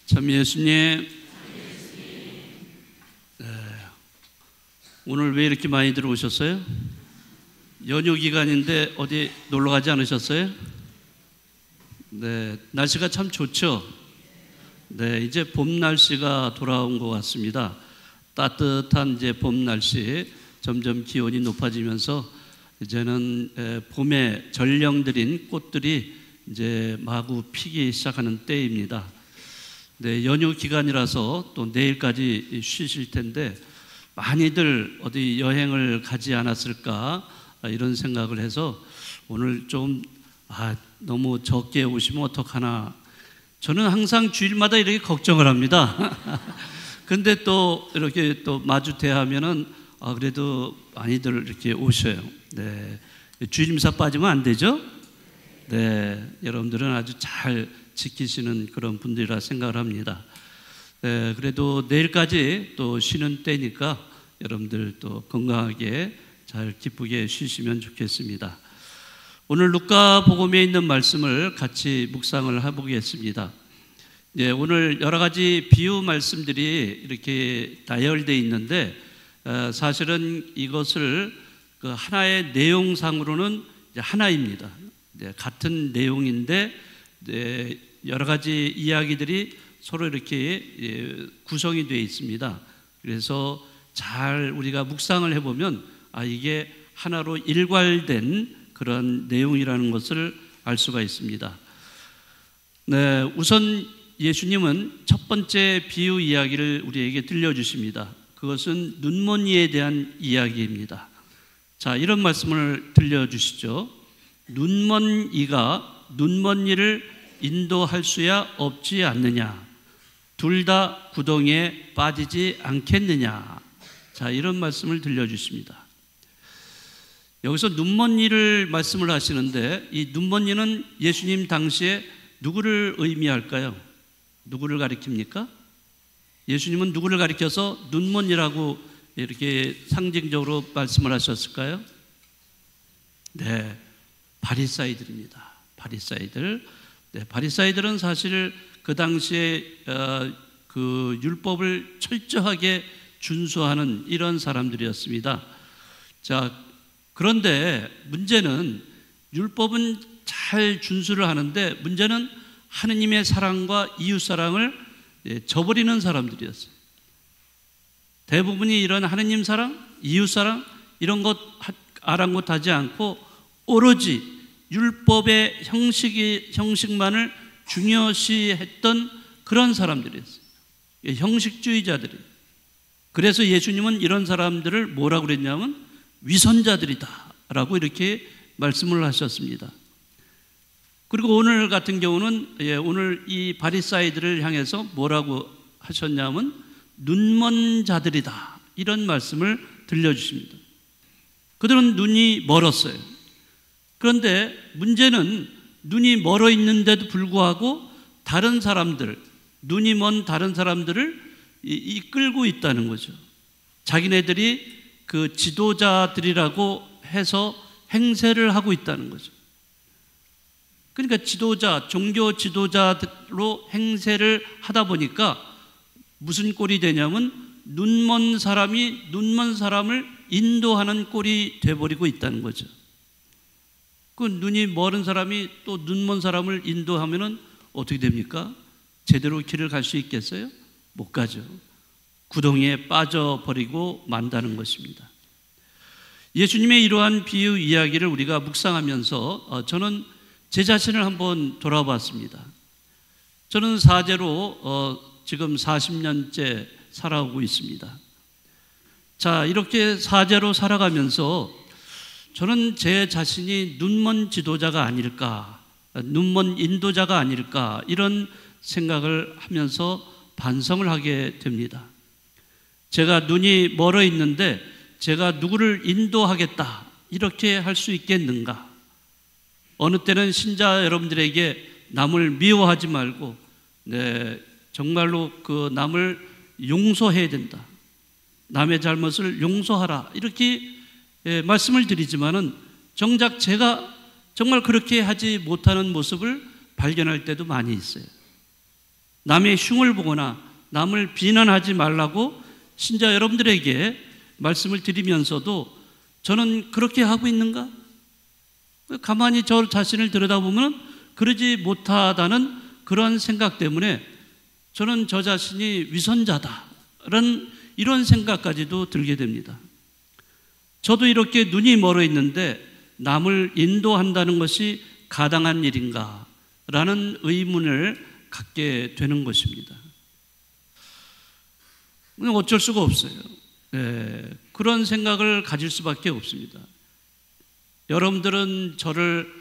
참 예수님, 오늘 왜 이렇게 많이 들어오셨어요? 연휴 기간인데 어디 놀러 가지 않으셨어요? 네, 날씨가 참 좋죠? 네, 이제 봄 날씨가 돌아온 것 같습니다. 따뜻한 이제 봄 날씨, 점점 기온이 높아지면서 이제는 봄에 전령들인 꽃들이 이제 마구 피기 시작하는 때입니다. 네, 연휴 기간이라서 또 내일까지 쉬실 텐데 많이들 어디 여행을 가지 않았을까 이런 생각을 해서 오늘 좀 너무 적게 오시면 어떡하나. 저는 항상 주일마다 이렇게 걱정을 합니다. 근데 또 이렇게 또 마주 대하면은 그래도 많이들 이렇게 오셔요. 네, 주일미사 빠지면 안 되죠? 네, 여러분들은 아주 잘 지키시는 그런 분들이라 생각을 합니다. 네, 그래도 내일까지 또 쉬는 때니까 여러분들 또 건강하게 잘 기쁘게 쉬시면 좋겠습니다. 오늘 루카 복음에 있는 말씀을 같이 묵상을 해보겠습니다. 네, 오늘 여러 가지 비유 말씀들이 이렇게 나열되어 있는데 사실은 이것을 그 하나의 내용상으로는 하나입니다. 네, 같은 내용인데 네, 여러 가지 이야기들이 서로 이렇게 구성이 되어 있습니다. 그래서 잘 우리가 묵상을 해보면 이게 하나로 일괄된 그런 내용이라는 것을 알 수가 있습니다. 네, 우선 예수님은 첫 번째 비유 이야기를 우리에게 들려주십니다. 그것은 눈먼이에 대한 이야기입니다. 자, 이런 말씀을 들려주시죠. 눈먼 이가 눈먼 이를 인도할 수야 없지 않느냐. 둘 다 구덩이에 빠지지 않겠느냐. 자, 이런 말씀을 들려주십니다. 여기서 눈먼 이를 말씀을 하시는데 이 눈먼 이는 예수님 당시에 누구를 의미할까요? 누구를 가리킵니까? 예수님은 누구를 가리켜서 눈먼 이라고 이렇게 상징적으로 말씀을 하셨을까요? 네, 바리사이들입니다. 바리사이들. 네, 바리사이들은 사실 그 당시에 그 율법을 철저하게 준수하는 이런 사람들이었습니다. 자, 그런데 문제는 율법은 잘 준수를 하는데 문제는 하느님의 사랑과 이웃 사랑을 저버리는 사람들이었어요. 대부분이 이런 하느님 사랑, 이웃 사랑 이런 것 아랑곳하지 않고 오로지 율법의 형식만을 중요시했던 그런 사람들이었어요. 형식주의자들이. 그래서 예수님은 이런 사람들을 뭐라고 그랬냐면 위선자들이다 라고 이렇게 말씀을 하셨습니다. 그리고 오늘 같은 경우는 오늘 이 바리사이들을 향해서 뭐라고 하셨냐면 눈먼 자들이다 이런 말씀을 들려주십니다. 그들은 눈이 멀었어요. 그런데 문제는 눈이 멀어 있는데도 불구하고 다른 사람들, 눈이 먼 다른 사람들을 이끌고 있다는 거죠. 자기네들이 그 지도자들이라고 해서 행세를 하고 있다는 거죠. 그러니까 지도자, 종교 지도자로 행세를 하다 보니까 무슨 꼴이 되냐면 눈먼 사람이 눈먼 사람을 인도하는 꼴이 돼버리고 있다는 거죠. 그 눈이 멀은 사람이 또 눈먼 사람을 인도하면은 어떻게 됩니까? 제대로 길을 갈 수 있겠어요? 못 가죠. 구덩이에 빠져버리고 만다는 것입니다. 예수님의 이러한 비유 이야기를 우리가 묵상하면서 저는 제 자신을 한번 돌아봤습니다. 저는 사제로 지금 40년째 살아오고 있습니다. 자, 이렇게 사제로 살아가면서 저는 제 자신이 눈먼 지도자가 아닐까, 눈먼 인도자가 아닐까 이런 생각을 하면서 반성을 하게 됩니다. 제가 눈이 멀어 있는데 제가 누구를 인도하겠다 이렇게 할 수 있겠는가? 어느 때는 신자 여러분들에게 남을 미워하지 말고 정말로 그 남을 용서해야 된다. 남의 잘못을 용서하라 이렇게 말씀을 드리지만은 정작 제가 정말 그렇게 하지 못하는 모습을 발견할 때도 많이 있어요. 남의 흉을 보거나 남을 비난하지 말라고 신자 여러분들에게 말씀을 드리면서도 저는 그렇게 하고 있는가? 가만히 저 자신을 들여다보면 그러지 못하다는 그런 생각 때문에 저는 저 자신이 위선자다라는 이런 생각까지도 들게 됩니다. 저도 이렇게 눈이 멀어 있는데 남을 인도한다는 것이 가당한 일인가? 라는 의문을 갖게 되는 것입니다. 어쩔 수가 없어요. 그런 생각을 가질 수밖에 없습니다. 여러분들은 저를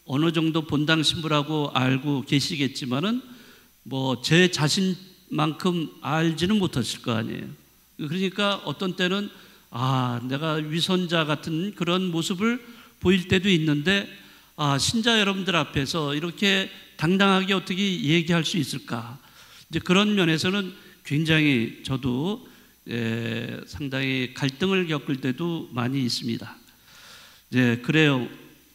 어느 정도 본당 신부라고 알고 계시겠지만은 제 자신만큼 알지는 못하실 거 아니에요. 그러니까 어떤 때는 내가 위선자 같은 그런 모습을 보일 때도 있는데 신자 여러분들 앞에서 이렇게 당당하게 어떻게 얘기할 수 있을까? 이제 그런 면에서는 굉장히 저도 상당히 갈등을 겪을 때도 많이 있습니다. 그래요.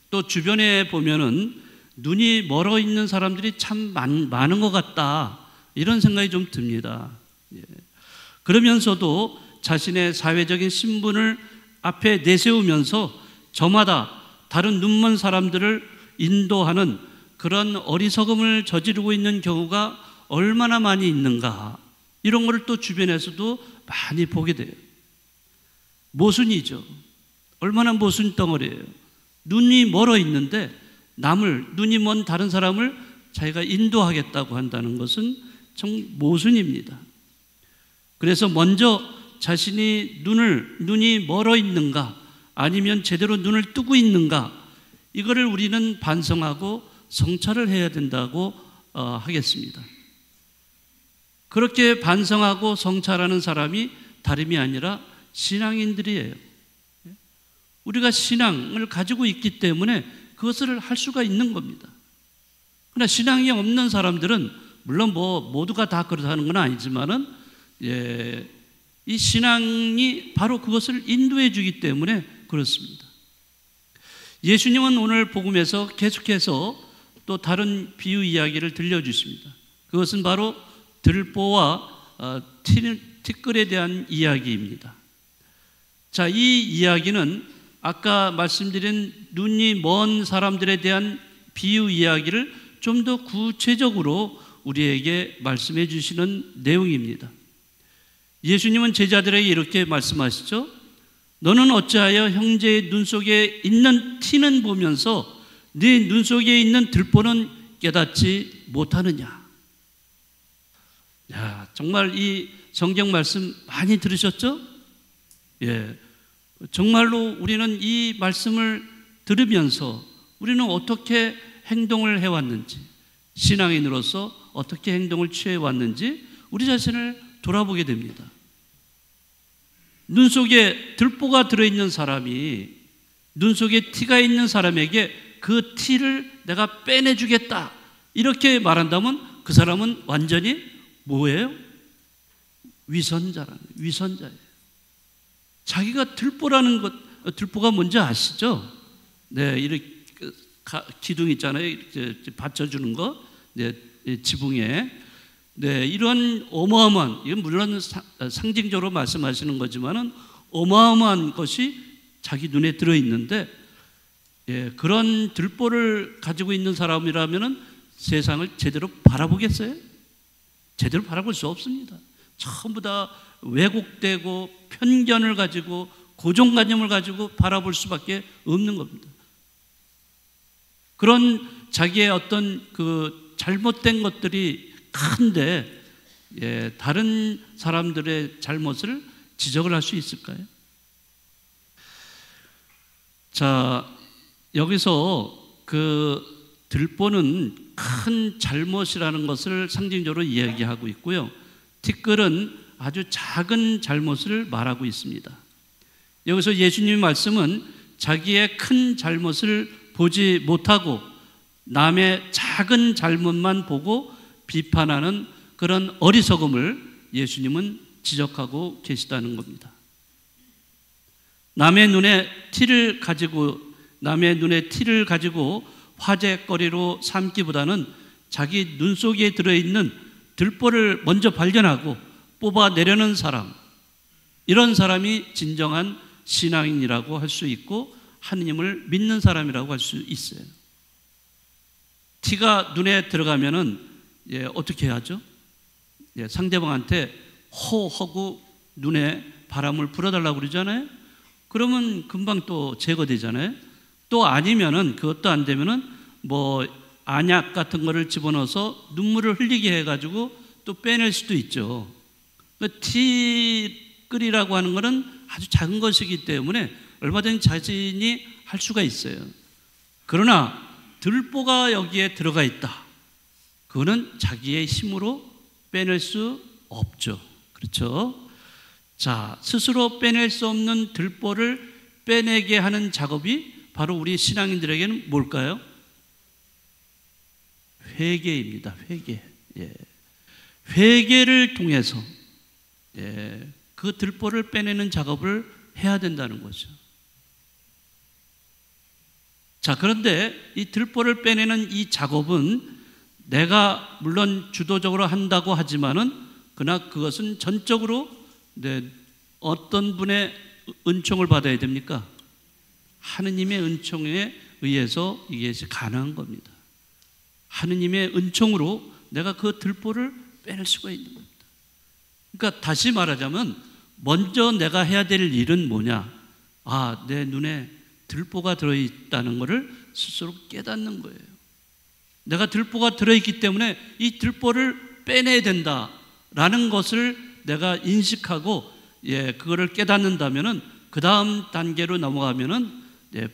또 주변에 보면은 눈이 멀어 있는 사람들이 참 많은 것 같다. 이런 생각이 좀 듭니다. 그러면서도 자신의 사회적인 신분을 앞에 내세우면서 저마다 다른 눈먼 사람들을 인도하는 그런 어리석음을 저지르고 있는 경우가 얼마나 많이 있는가. 이런 것을 또 주변에서도 많이 보게 돼요. 모순이죠. 얼마나 모순 덩어리예요. 눈이 멀어 있는데 눈이 먼 다른 사람을 자기가 인도하겠다고 한다는 것은 정 모순입니다. 그래서 먼저 자신이 눈이 멀어 있는가 아니면 제대로 눈을 뜨고 있는가 이거를 우리는 반성하고 성찰을 해야 된다고 하겠습니다. 그렇게 반성하고 성찰하는 사람이 다름이 아니라 신앙인들이에요. 우리가 신앙을 가지고 있기 때문에 그것을 할 수가 있는 겁니다. 그러나 신앙이 없는 사람들은 물론 모두가 다 그렇다는 건 아니지만은 이 신앙이 바로 그것을 인도해 주기 때문에 그렇습니다. 예수님은 오늘 복음에서 계속해서 또 다른 비유 이야기를 들려주십니다. 그것은 바로 들보와 티끌에 대한 이야기입니다. 자, 이 이야기는 아까 말씀드린 눈이 먼 사람들에 대한 비유 이야기를 좀 더 구체적으로 우리에게 말씀해 주시는 내용입니다. 예수님은 제자들에게 이렇게 말씀하시죠. 너는 어찌하여 형제의 눈 속에 있는 티는 보면서 네 눈 속에 있는 들보는 깨닫지 못하느냐. 정말 이 성경 말씀 많이 들으셨죠? 정말로 우리는 이 말씀을 들으면서 우리는 어떻게 행동을 해왔는지, 신앙인으로서 어떻게 행동을 취해왔는지 우리 자신을 돌아보게 됩니다. 눈 속에 들보가 들어있는 사람이 눈 속에 티가 있는 사람에게 그 티를 내가 빼내주겠다 이렇게 말한다면 그 사람은 완전히 뭐예요? 위선자예요. 자기가 들보가 뭔지 아시죠? 이렇게 기둥 있잖아요. 이렇게 받쳐주는 거, 지붕에. 이런 어마어마한, 이건 물론 상징적으로 말씀하시는 거지만은 어마어마한 것이 자기 눈에 들어있는데, 그런 들보를 가지고 있는 사람이라면은 세상을 제대로 바라보겠어요? 제대로 바라볼 수 없습니다. 전부 다 왜곡되고 편견을 가지고 고정관념을 가지고 바라볼 수밖에 없는 겁니다. 그런 자기의 어떤 그 잘못된 것들이 큰데 다른 사람들의 잘못을 지적을 할 수 있을까요? 자, 여기서 그 들보는 큰 잘못이라는 것을 상징적으로 이야기하고 있고요. 티끌은 아주 작은 잘못을 말하고 있습니다. 여기서 예수님의 말씀은 자기의 큰 잘못을 보지 못하고 남의 작은 잘못만 보고 비판하는 그런 어리석음을 예수님은 지적하고 계시다는 겁니다. 남의 눈에 티를 가지고 화제거리로 삼기보다는 자기 눈 속에 들어있는 들보를 먼저 발견하고 뽑아내려는 사람, 이런 사람이 진정한 신앙인이라고 할 수 있고 하느님을 믿는 사람이라고 할 수 있어요. 티가 눈에 들어가면은 어떻게 하죠? 상대방한테 호하고 눈에 바람을 불어달라고 그러잖아요. 그러면 금방 또 제거되잖아요. 또 아니면은 그것도 안 되면은 뭐 안약 같은 거를 집어넣어서 눈물을 흘리게 해가지고 또 빼낼 수도 있죠. 티끌이라고 하는 거는 아주 작은 것이기 때문에 얼마든지 자신이 할 수가 있어요. 그러나 들보가 여기에 들어가 있다. 그거는 자기의 힘으로 빼낼 수 없죠. 그렇죠? 자, 스스로 빼낼 수 없는 들보를 빼내게 하는 작업이 바로 우리 신앙인들에게는 뭘까요? 회개입니다. 회개. 회개를 통해서 그 들보를 빼내는 작업을 해야 된다는 거죠. 자, 그런데 이 들보를 빼내는 이 작업은 내가 물론 주도적으로 한다고 하지만은 그러나 그것은 전적으로 어떤 분의 은총을 받아야 됩니까? 하느님의 은총에 의해서 이것이 가능한 겁니다. 하느님의 은총으로 내가 그 들보를 빼낼 수가 있는 겁니다. 그러니까 다시 말하자면 먼저 내가 해야 될 일은 뭐냐? 아, 내 눈에 들보가 들어있다는 것을 스스로 깨닫는 거예요. 내가 들보가 들어있기 때문에 이 들보를 빼내야 된다라는 것을 내가 인식하고 그거를 깨닫는다면은 그 다음 단계로 넘어가면은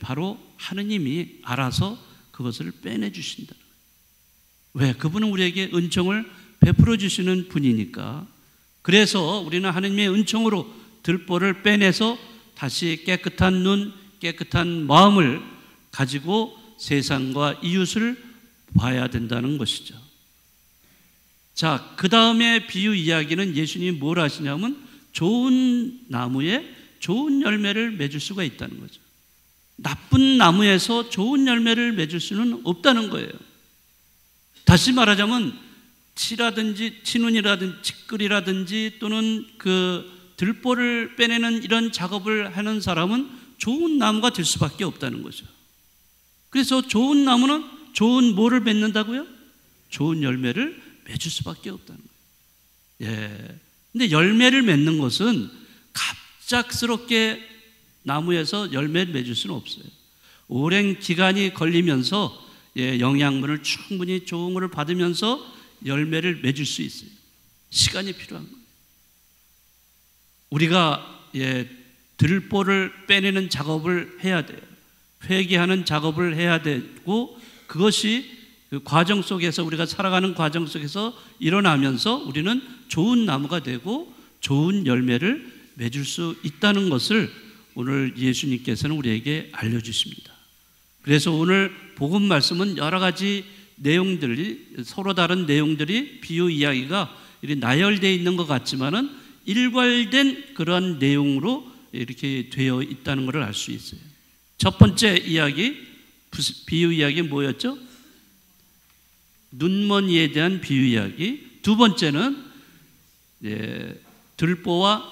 바로 하느님이 알아서 그것을 빼내 주신다. 왜? 그분은 우리에게 은총을 베풀어 주시는 분이니까. 그래서 우리는 하느님의 은총으로 들보를 빼내서 다시 깨끗한 눈, 깨끗한 마음을 가지고 세상과 이웃을 봐야 된다는 것이죠. 자, 그 다음에 비유 이야기는 예수님이 뭘 하시냐면 좋은 나무에 좋은 열매를 맺을 수가 있다는 거죠. 나쁜 나무에서 좋은 열매를 맺을 수는 없다는 거예요. 다시 말하자면 티라든지 티눈이라든지 티끌이라든지 또는 그 들보를 빼내는 이런 작업을 하는 사람은 좋은 나무가 될 수밖에 없다는 거죠. 그래서 좋은 나무는 좋은 뭐를 맺는다고요? 좋은 열매를 맺을 수밖에 없다는 거예요. 근데 열매를 맺는 것은 갑작스럽게 나무에서 열매를 맺을 수는 없어요. 오랜 기간이 걸리면서 영양분을 충분히 좋은 것을 받으면서 열매를 맺을 수 있어요. 시간이 필요한 거예요. 우리가 들보를 빼내는 작업을 해야 돼요. 회개하는 작업을 해야 되고 그것이 그 과정 속에서 우리가 살아가는 과정 속에서 일어나면서 우리는 좋은 나무가 되고 좋은 열매를 맺을 수 있다는 것을 오늘 예수님께서는 우리에게 알려주십니다. 그래서 오늘 복음 말씀은 여러 가지 내용들이 서로 다른 내용들이 비유 이야기가 이렇게 나열되어 있는 것 같지만은 일괄된 그런 내용으로 이렇게 되어 있다는 것을 알 수 있어요. 첫 번째 이야기, 비유 이야기 뭐였죠? 눈먼이에 대한 비유 이야기. 두 번째는 들보와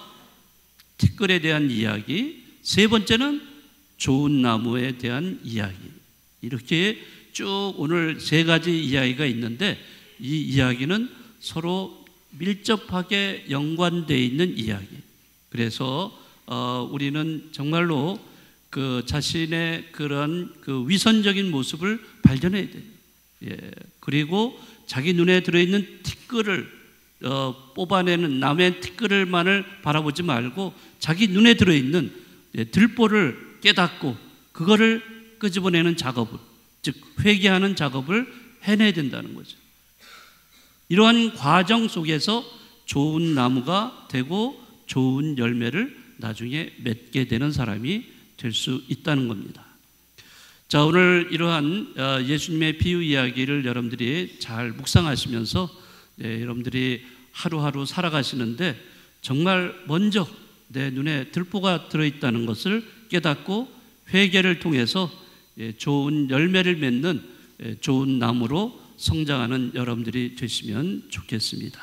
티끌에 대한 이야기. 세 번째는 좋은 나무에 대한 이야기. 이렇게 쭉 오늘 세 가지 이야기가 있는데 이 이야기는 서로 밀접하게 연관되어 있는 이야기. 그래서 우리는 정말로 그 자신의 그런 그 위선적인 모습을 발견해야 돼요. 그리고 자기 눈에 들어있는 티끌을 뽑아내는 남의 티끌만을 바라보지 말고 자기 눈에 들어있는 들보를 깨닫고 그거를 끄집어내는 작업을, 즉 회개하는 작업을 해내야 된다는 거죠. 이러한 과정 속에서 좋은 나무가 되고 좋은 열매를 나중에 맺게 되는 사람이 될 수 있다는 겁니다. 자, 오늘 이러한 예수님의 비유 이야기를 여러분들이 잘 묵상하시면서 여러분들이 하루하루 살아가시는데 정말 먼저 내 눈에 들보가 들어있다는 것을 깨닫고 회개를 통해서 좋은 열매를 맺는 좋은 나무로 성장하는 여러분들이 되시면 좋겠습니다.